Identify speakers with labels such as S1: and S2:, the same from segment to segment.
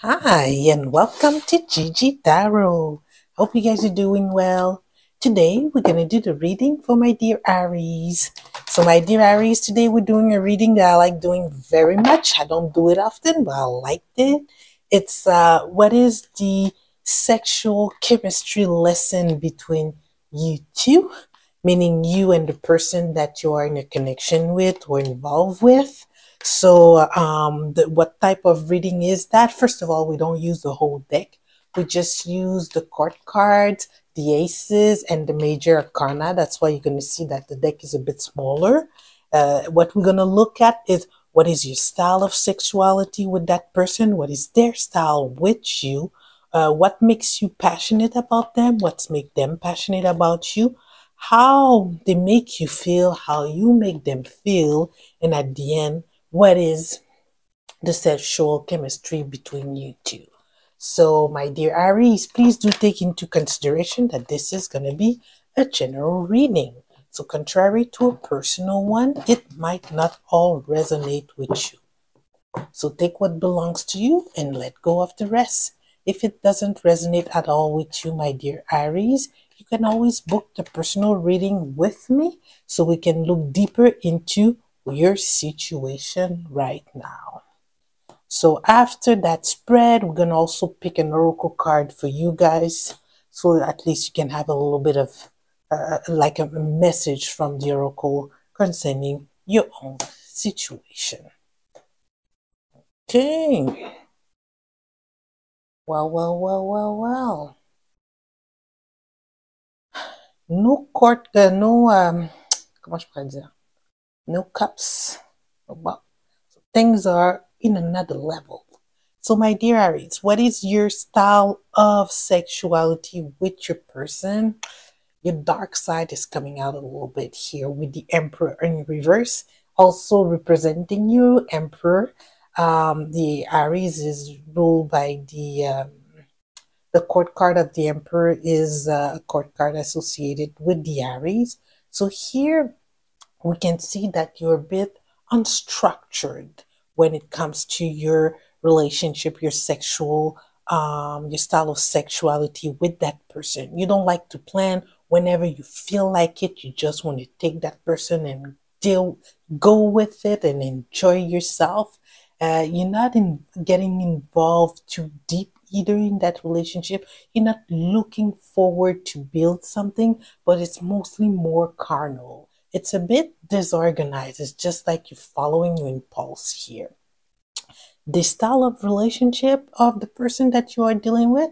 S1: Hi, and welcome to Gigi Tarot. Hope you guys are doing well. Today, we're going to do the reading for my dear Aries. So, my dear Aries, today we're doing a reading that I like doing very much. I don't do it often, but I liked it. It's what is the sexual chemistry lesson between you two, meaning you and the person that you are in a connection with or involved with. So, what type of reading is that? First of all, we don't use the whole deck. We just use the court cards, the aces, and the major arcana. That's why you're going to see that the deck is a bit smaller. What we're going to look at is what is your style of sexuality with that person? What is their style with you? What makes you passionate about them? What's make them passionate about you? How they make you feel, how you make them feel, and at the end, what is the sexual chemistry between you two. So, my dear Aries, please do take into consideration that this is going to be a general reading. So, contrary to a personal one, it might not all resonate with you. So, take what belongs to you and let go of the rest. If it doesn't resonate at all with you, my dear Aries, you can always book the personal reading with me so we can look deeper into your situation right now. So after that spread, we're going to also pick an oracle card for you guys. So at least you can have a little bit of like a message from the oracle concerning your own situation. Okay. Well. No court, comment je pourrais dire? No cups. Well, so things are in another level. So, my dear Aries, what is your style of sexuality with your person? Your dark side is coming out a little bit here with the Emperor in reverse, also representing you, Emperor. The Aries is ruled by the court card of the Emperor is a court card associated with the Aries. So here we can see that you're a bit unstructured when it comes to your relationship, your style of sexuality with that person. You don't like to plan whenever you feel like it. You just want to take that person and go with it and enjoy yourself. You're not getting involved too deep either in that relationship. You're not looking forward to build something, but it's mostly more carnal. It's a bit disorganized. It's just like you're following your impulse here. The style of relationship of the person that you are dealing with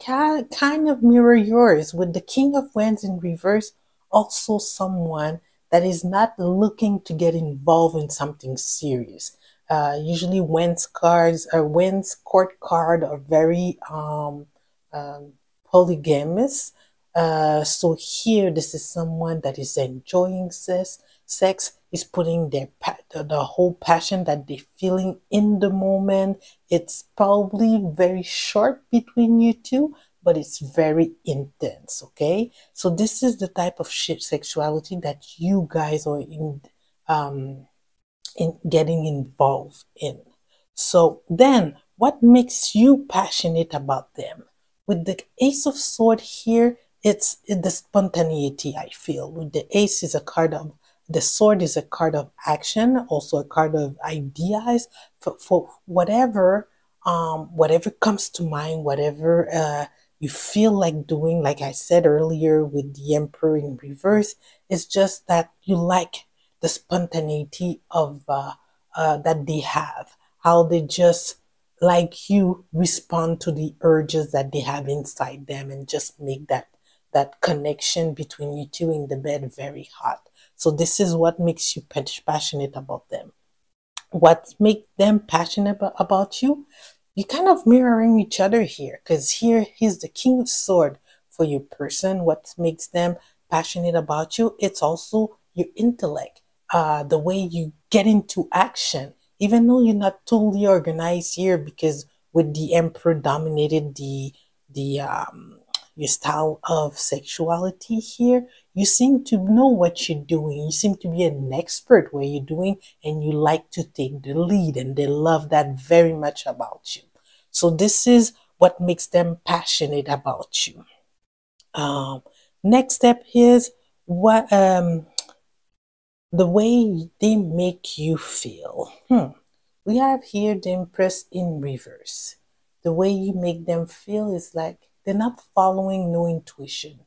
S1: kind of mirror yours, with the King of Wands in reverse, also someone that is not looking to get involved in something serious. Usually Wands court card are very polygamous. So here, this is someone that is enjoying sex, is putting the whole passion that they're feeling in the moment. It's probably very short between you two, but it's very intense. Okay, so this is the type of sexuality that you guys are in getting involved in. So then, what makes you passionate about them? With the Ace of Sword here, it's the spontaneity, I feel. With the Ace is a card of, the Sword is a card of action, also a card of ideas for whatever comes to mind, whatever you feel like doing. Like I said earlier with the Emperor in reverse, it's just that you like the spontaneity of that they have, how they just like you respond to the urges that they have inside them and just make that connection between you two in the bed very hot. So this is what makes you passionate about them. What makes them passionate about you? You kind of mirroring each other here, because here he's the King of Sword for your person. What makes them passionate about you? It's also your intellect, the way you get into action, even though you're not totally organized here, because with the Emperor dominated the your style of sexuality here, you seem to know what you're doing. You seem to be an expert what you're doing, and you like to take the lead, and they love that very much about you. So this is what makes them passionate about you. Um, Next step is what the way they make you feel. We have here the Empress in reverse. The way you make them feel is like they're not following no intuition.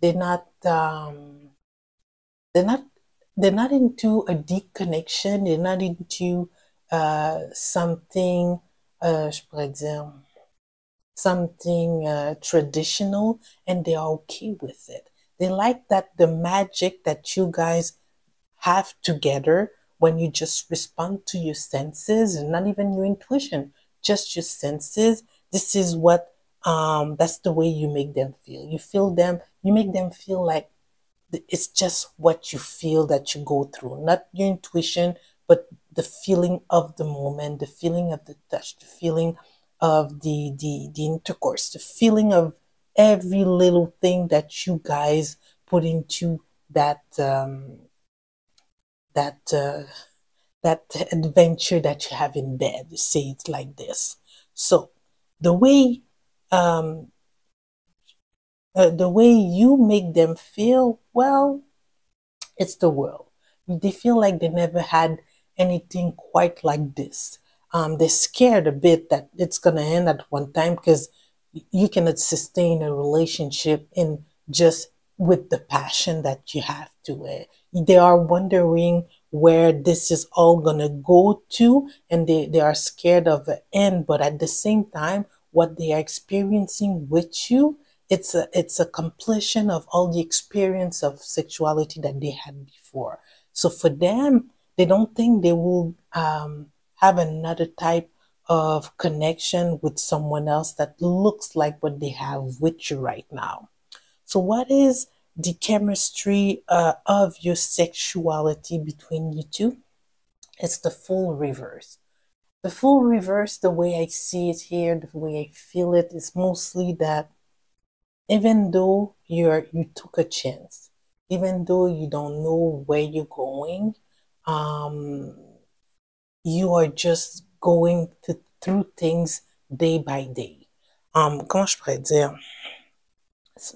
S1: They're not they're not they're not into a deep connection. They're not into something je pourrais dire something traditional, and they are okay with it. They like that the magic that you guys have together when you just respond to your senses and not even your intuition, just your senses. This is what that's the way you make them feel. You make them feel like it's just what you feel that you go through, not your intuition, but the feeling of the moment, the feeling of the touch, the feeling of the intercourse, the feeling of every little thing that you guys put into that that that adventure that you have in bed. Say it like this. So the way um, the way you make them feel, well, it's the world. They feel like they never had anything quite like this. They're scared a bit that it's going to end at one time because you cannot sustain a relationship in just with the passion that you have to it. They are wondering where this is all going to go to, and they are scared of the end. But at the same time, what they are experiencing with you, it's a completion of all the experience of sexuality that they had before. So for them, they don't think they will have another type of connection with someone else that looks like what they have with you right now. So what is the chemistry of your sexuality between you two? It's the full reverse. The full reverse, the way I see it here, the way I feel it, is mostly that even though you took a chance, even though you don't know where you're going, um, you are just going through things day by day. Comment je pourrais dire?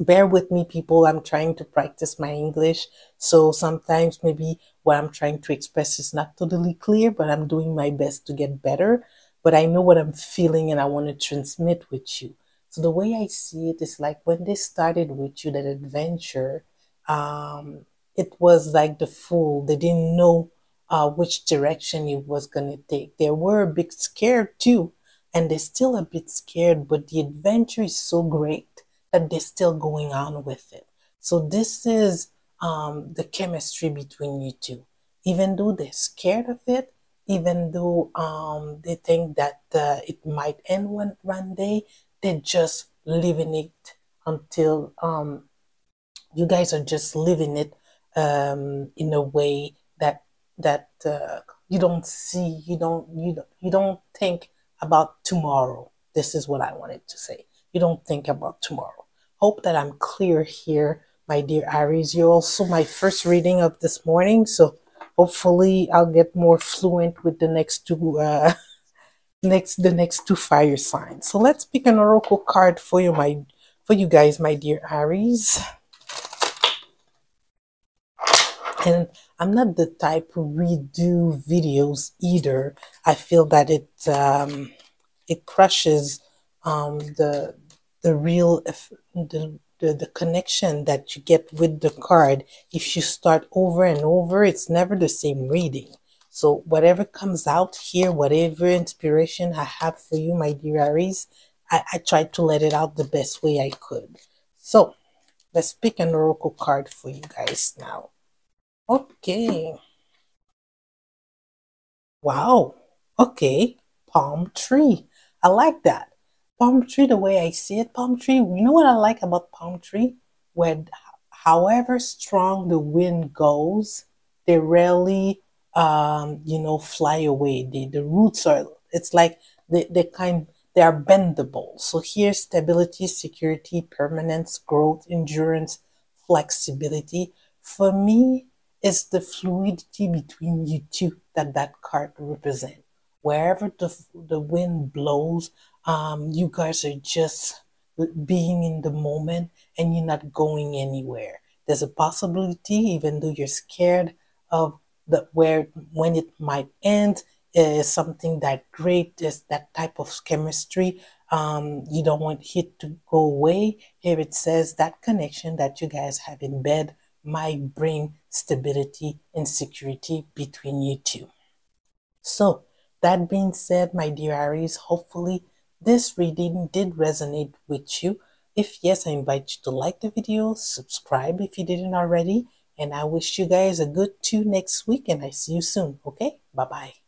S1: Bear with me, people. I'm trying to practice my English. So sometimes maybe what I'm trying to express is not totally clear, but I'm doing my best to get better. But I know what I'm feeling and I want to transmit with you. So the way I see it is like when they started with you, that adventure, it was like the fool. They didn't know which direction it was going to take. They were a bit scared too, and they're still a bit scared, but the adventure is so great that they're still going on with it. So this is the chemistry between you two. Even though they're scared of it, even though they think that it might end one day, they're just living it until you guys are just living it in a way that you don't see, you don't think about tomorrow. This is what I wanted to say. You don't think about tomorrow. Hope that I'm clear here, my dear Aries. You're also my first reading of this morning, so hopefully I'll get more fluent with the next two the next two fire signs. So let's pick an oracle card for you guys, my dear Aries. And I'm not the type who redo videos either. I feel that it crushes the real the connection that you get with the card. If you start over and over, it's never the same reading. So whatever comes out here, whatever inspiration I have for you, my dear Aries, I tried to let it out the best way I could. So let's pick an oracle card for you guys now. Okay. Wow. Okay. Palm tree. I like that. Palm tree, the way I see it, palm tree, you know what I like about palm tree? Where however strong the wind goes, they rarely fly away. The roots are, it's like they are bendable. So here's stability, security, permanence, growth, endurance, flexibility. For me, it's the fluidity between you two that card represents. Wherever the wind blows, You guys are just being in the moment and you're not going anywhere. There's a possibility, even though you're scared of the where when it might end, is something that great, is that type of chemistry. You don't want it to go away. Here it says that connection that you guys have in bed might bring stability and security between you two. So, that being said, my dear Aries, hopefully this reading did resonate with you. If yes, I invite you to like the video, subscribe if you didn't already, and I wish you guys a good 2 next week, and I see you soon. Okay? Bye-bye.